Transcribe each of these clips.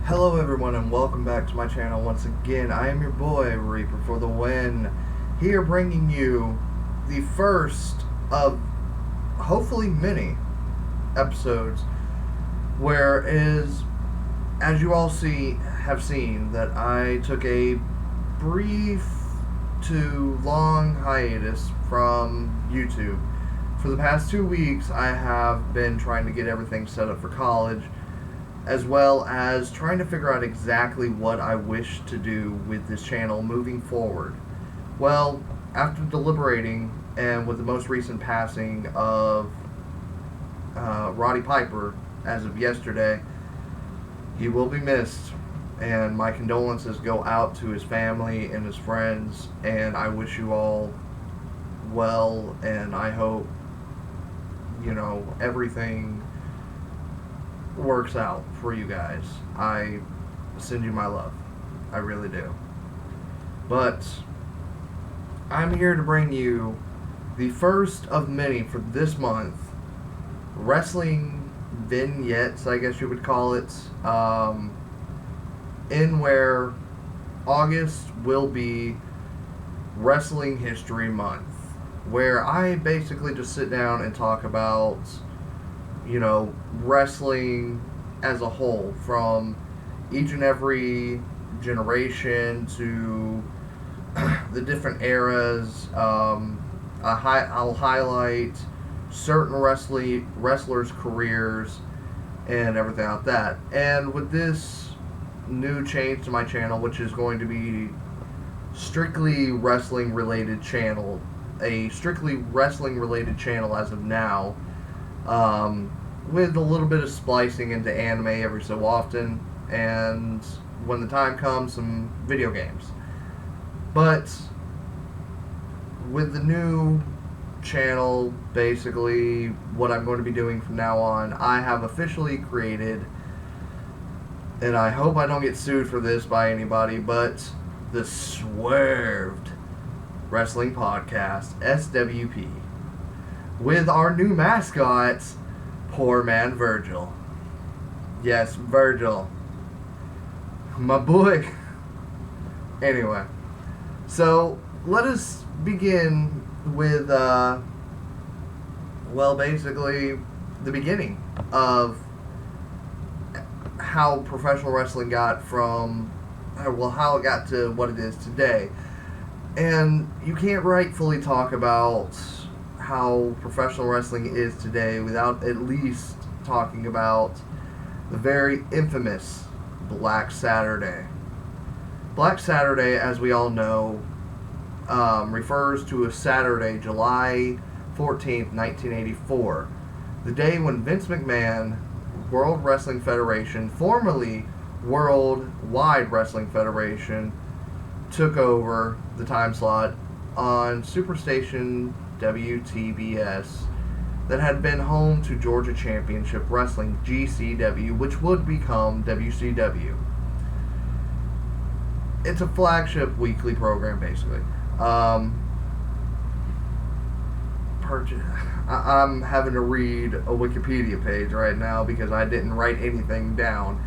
Hello everyone and welcome back to my channel once again. I am your boy, Reaper for the win, here bringing you the first of hopefully many episodes where as you all have seen, that I took a brief to long hiatus from YouTube. For the past 2 weeks, I have been trying to get everything set up for college, as well as trying to figure out exactly what I wish to do with this channel moving forward. Well, after deliberating, and with the most recent passing of Roddy Piper as of yesterday, he will be missed, and my condolences go out to his family and his friends, and I wish you all well, and I hope, everything works out for you guys. I send you my love. I really do. But I'm here to bring you the first of many for this month. Wrestling vignettes, I guess you would call it. In where August will be Wrestling History Month, where I basically just sit down and talk about wrestling as a whole, from each and every generation to the different eras. I'll highlight certain wrestlers' careers and everything like that. And with this new change to my channel, which is going to be strictly wrestling related channel, a strictly wrestling related channel as of now, with a little bit of splicing into anime every so often, and when the time comes, some video games. But with the new channel, basically what I'm going to be doing from now on, I have officially created, and I hope I don't get sued for this by anybody, but the Swerved Wrestling Podcast, SWP, with our new mascot, Poor Man Virgil. Yes, Virgil. My boy. Anyway, so let us begin with, basically the beginning of how professional wrestling got how it got to what it is today. And you can't rightfully talk about how professional wrestling is today without at least talking about the very infamous Black Saturday. Black Saturday, as we all know, refers to a Saturday, July 14th, 1984, the day when Vince McMahon, World Wrestling Federation, formerly Worldwide Wrestling Federation, took over the time slot on Superstation WTBS that had been home to Georgia Championship Wrestling, GCW, which would become WCW. It's a flagship weekly program, basically. I'm having to read a Wikipedia page right now because I didn't write anything down.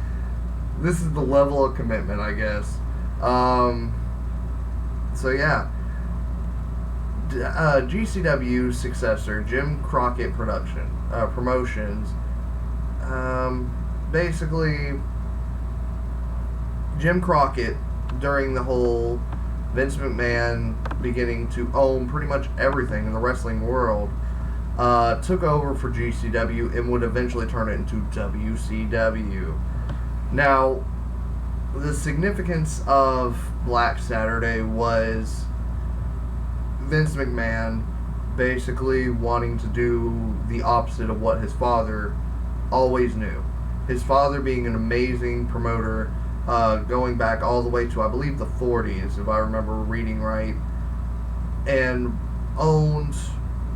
This is the level of commitment, I guess. So yeah. GCW's successor, Jim Crockett Promotions, basically, Jim Crockett, during the whole Vince McMahon beginning to own pretty much everything in the wrestling world, took over for GCW and would eventually turn it into WCW. Now, the significance of Black Saturday was Vince McMahon basically wanting to do the opposite of what his father always knew. His father being an amazing promoter, going back all the way to, I believe, the 40s, if I remember reading right, and owned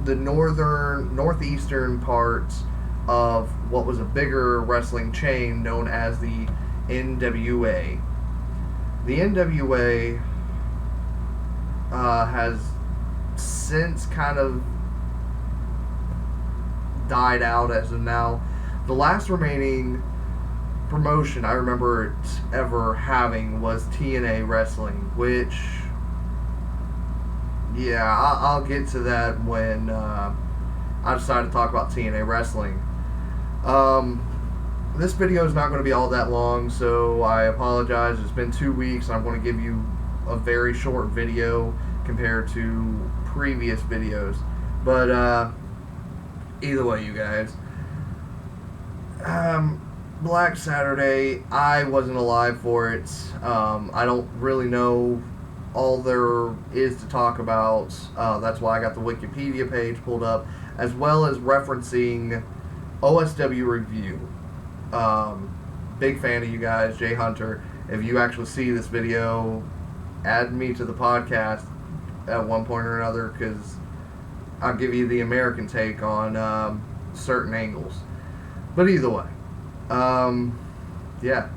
the northeastern parts of what was a bigger wrestling chain known as the NWA. The NWA has since kind of died out as of now. The last remaining promotion I remember it ever having was TNA Wrestling, which, yeah, I'll get to that when I decide to talk about TNA Wrestling. This video is not going to be all that long, so I apologize. It's been 2 weeks, and I'm going to give you a very short video compared to previous videos. But either way, you guys, Black Saturday, I wasn't alive for it. I don't really know all there is to talk about. That's why I got the Wikipedia page pulled up, as well as referencing OSW Review. Big fan of you guys, Jay Hunter. If you actually see this video, add me to the podcast at one point or another, because I'll give you the American take on certain angles. But either way, yeah.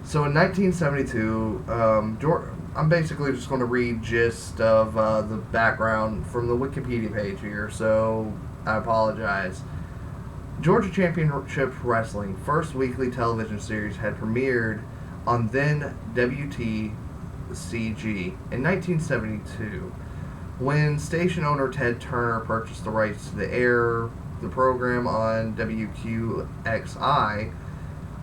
So in 1972, I'm basically just going to read gist of the background from the Wikipedia page here, so I apologize. Georgia Championship Wrestling, first weekly television series, had premiered on then WTCG in 1972. When station owner Ted Turner purchased the rights to the program on WQXI,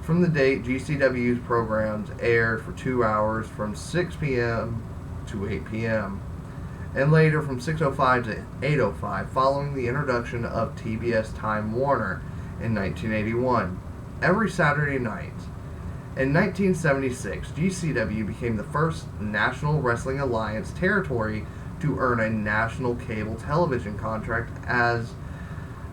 from the date GCW's programs aired for 2 hours from 6 p.m. to 8 p.m. and later from 6:05 to 8:05 following the introduction of TBS Time Warner in 1981, every Saturday night. In 1976, GCW became the first National Wrestling Alliance territory to earn a national cable television contract as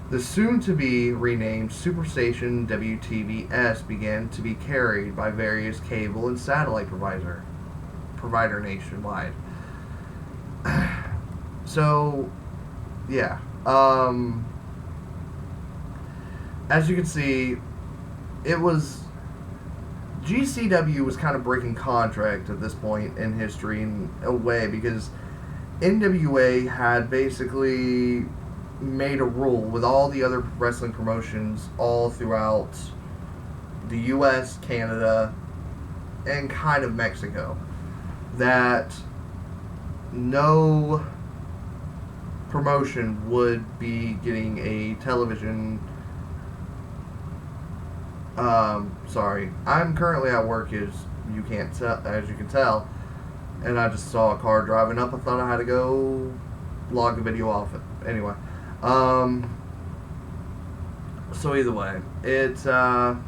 the soon-to-be renamed Superstation WTVS began to be carried by various cable and satellite provider nationwide. So, yeah. As you can see, GCW was kind of breaking contract at this point in history in a way, because NWA had basically made a rule with all the other wrestling promotions all throughout the US, Canada, and kind of Mexico, that no promotion would be getting a television. Sorry, I'm currently at work, as you can tell, and I just saw a car driving up. I thought I had to go log the video off. Anyway, so either way, it kind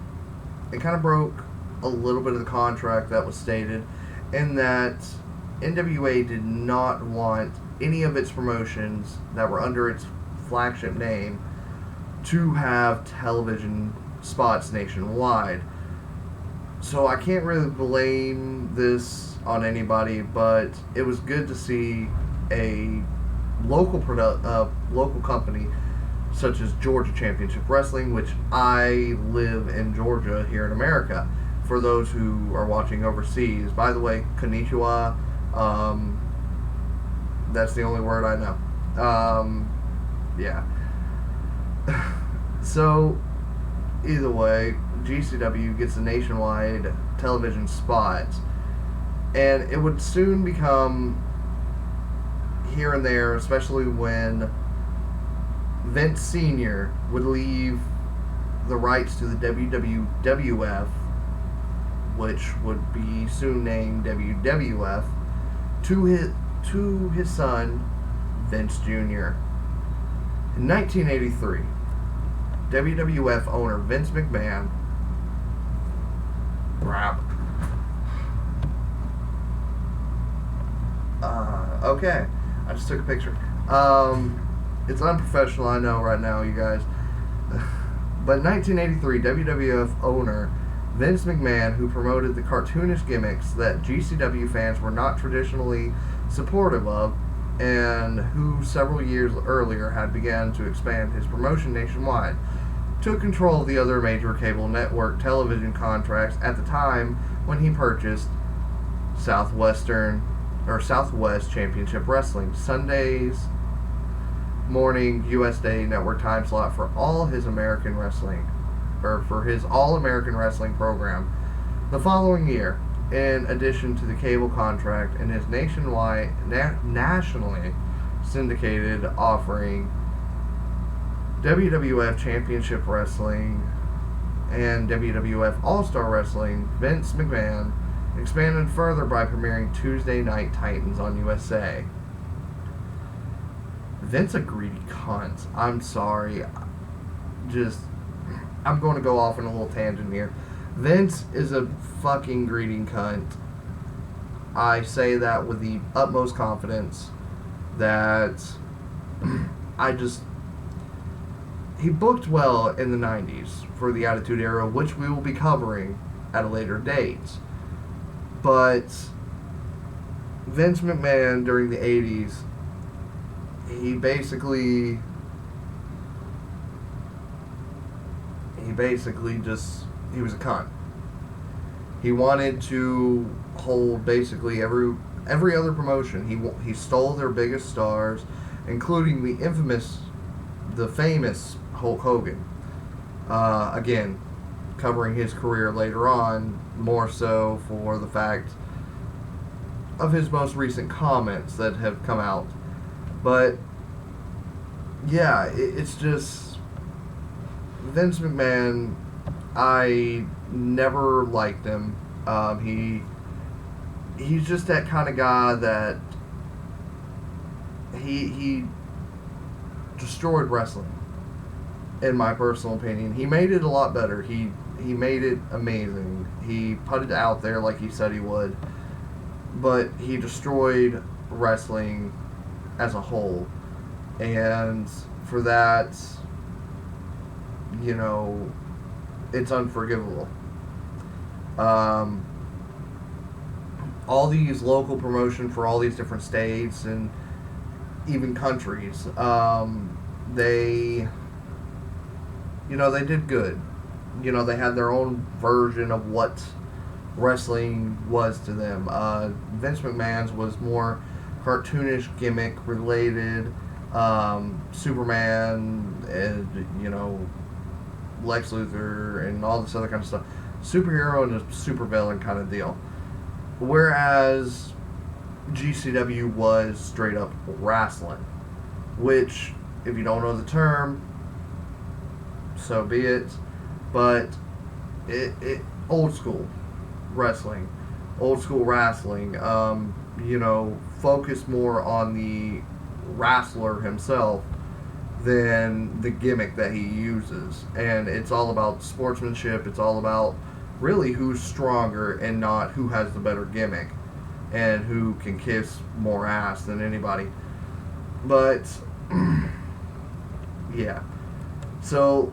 of broke a little bit of the contract that was stated, in that NWA did not want any of its promotions that were under its flagship name to have television spots nationwide. So I can't really blame this on anybody, but it was good to see a local company such as Georgia Championship Wrestling, which I live in Georgia here in America. For those who are watching overseas, by the way, konnichiwa. That's the only word I know. Yeah. So, either way, GCW gets a nationwide television spot, and it would soon become here and there, especially when Vince Sr. would leave the rights to the WWF, which would be soon named WWF, to his son, Vince Jr. In 1983, WWF owner Vince McMahon, okay, I just took a picture. It's unprofessional, I know right now, you guys. But 1983, WWF owner Vince McMahon, who promoted the cartoonish gimmicks that GCW fans were not traditionally supportive of, and who several years earlier had begun to expand his promotion nationwide, took control of the other major cable network television contracts at the time when he purchased Southwest Championship Wrestling, Sundays morning U.S. Day network time slot for all his American wrestling. for his All-American Wrestling program the following year, in addition to the cable contract and his nationwide, nationally syndicated offering WWF Championship Wrestling and WWF All-Star Wrestling. Vince McMahon expanded further by premiering Tuesday Night Titans on USA. Vince a greedy cunt. I'm sorry. I'm going to go off on a little tangent here. Vince is a fucking greedy cunt. I say that with the utmost confidence that he booked well in the 90s for the Attitude Era, which we will be covering at a later date. But Vince McMahon during the 80s, he basically he was a cunt. He wanted to hold basically every other promotion. He stole their biggest stars, including the famous Hulk Hogan. Again, covering his career later on, more so for the fact of his most recent comments that have come out. But yeah, it's just Vince McMahon. I never liked him. He's just that kind of guy that he destroyed wrestling, in my personal opinion. He made it a lot better. He made it amazing. He put it out there like he said he would, but he destroyed wrestling as a whole, and for that, it's unforgivable. All these local promotion for all these different states and even countries, they did good. They had their own version of what wrestling was to them. Vince McMahon's was more cartoonish, gimmick related, Superman and Lex Luthor and all this other kind of stuff, superhero and a supervillain kind of deal. Whereas GCW was straight up wrestling, which, if you don't know the term, so be it. But it old school wrestling, focus more on the wrestler himself than the gimmick that he uses. And it's all about sportsmanship. It's all about really who's stronger and not who has the better gimmick and who can kiss more ass than anybody. But yeah. So,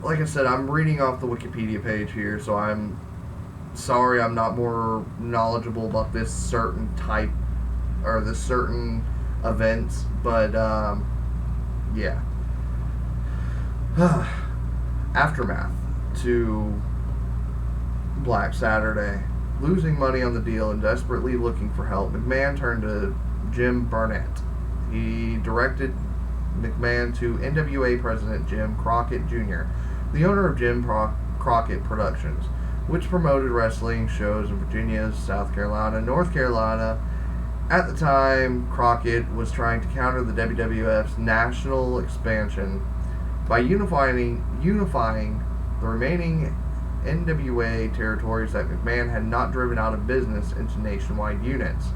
like I said, I'm reading off the Wikipedia page here, so I'm sorry I'm not more knowledgeable about this certain type or this certain events, but yeah. Aftermath to Black Saturday. Losing money on the deal and desperately looking for help, McMahon turned to Jim Barnett. He directed McMahon to NWA President Jim Crockett Jr., the owner of Jim Crockett Productions, which promoted wrestling shows in Virginia, South Carolina, North Carolina. At the time, Crockett was trying to counter the WWF's national expansion by unifying the remaining NWA territories that McMahon had not driven out of business into nationwide units.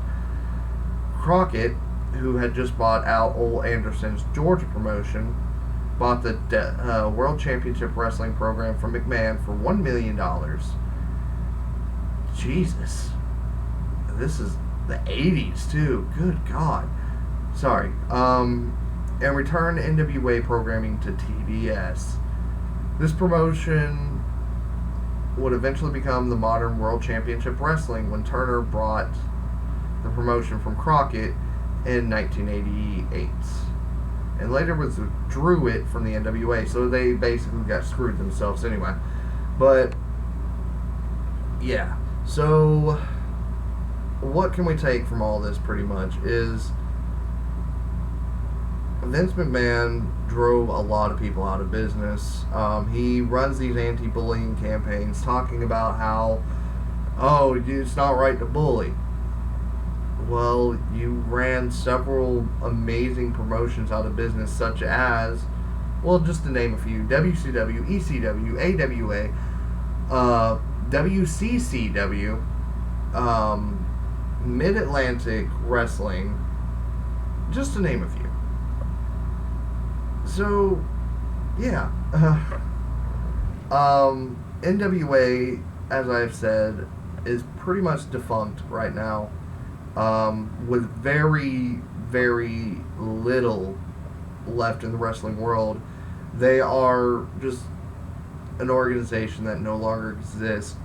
Crockett, who had just bought out Ole Anderson's Georgia promotion, bought the World Championship Wrestling program from McMahon for $1 million. Jesus. This is the 80s, too. Good God. Sorry. And returned NWA programming to TBS. This promotion would eventually become the modern World Championship Wrestling when Turner brought the promotion from Crockett in 1988. And later withdrew it from the NWA, so they basically got screwed themselves anyway. But, yeah. So, what can we take from all this pretty much is Vince McMahon drove a lot of people out of business. He runs these anti-bullying campaigns talking about how, oh, it's not right to bully. Well, you ran several amazing promotions out of business, such as, well, just to name a few: WCW, ECW, AWA, WCCW, Mid-Atlantic Wrestling, just to name a few. So, yeah. NWA, as I've said, is pretty much defunct right now, with very, very little left in the wrestling world. They are just an organization that no longer exists.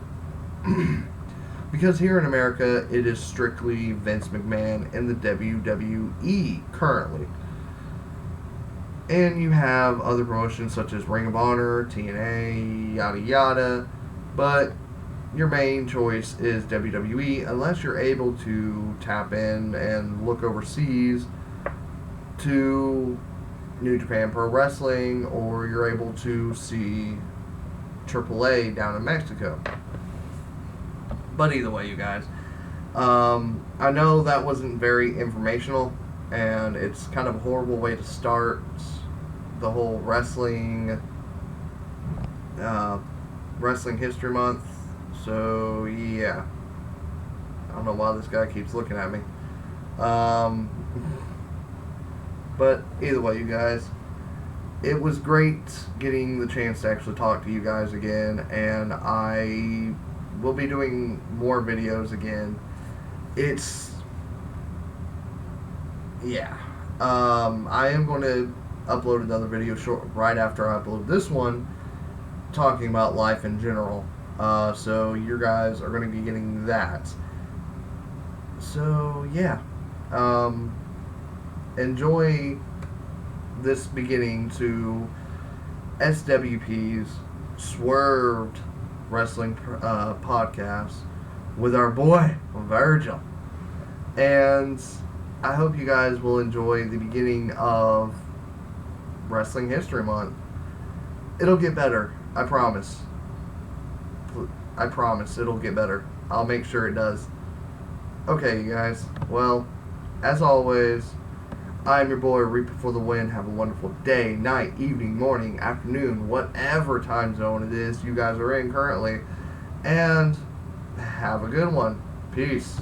Because here in America, it is strictly Vince McMahon and the WWE currently. And you have other promotions such as Ring of Honor, TNA, yada yada. But your main choice is WWE, unless you're able to tap in and look overseas to New Japan Pro Wrestling, or you're able to see AAA down in Mexico. But either way, you guys, I know that wasn't very informational, and it's kind of a horrible way to start the whole wrestling history month. So yeah, I don't know why this guy keeps looking at me. But either way, you guys, it was great getting the chance to actually talk to you guys again, and I will be doing more videos again. I am going to upload another video right after I upload this one, talking about life in general. So you guys are going to be getting that. So yeah, enjoy this beginning to SWP's Swerved Wrestling Podcast with our boy Virgil. And I hope you guys will enjoy the beginning of Wrestling History Month. It'll get better, I promise. I promise it'll get better. I'll make sure it does. Okay, you guys. Well, as always, I'm your boy Reaper for the win. Have a wonderful day, night, evening, morning, afternoon, whatever time zone it is you guys are in currently. And have a good one. Peace.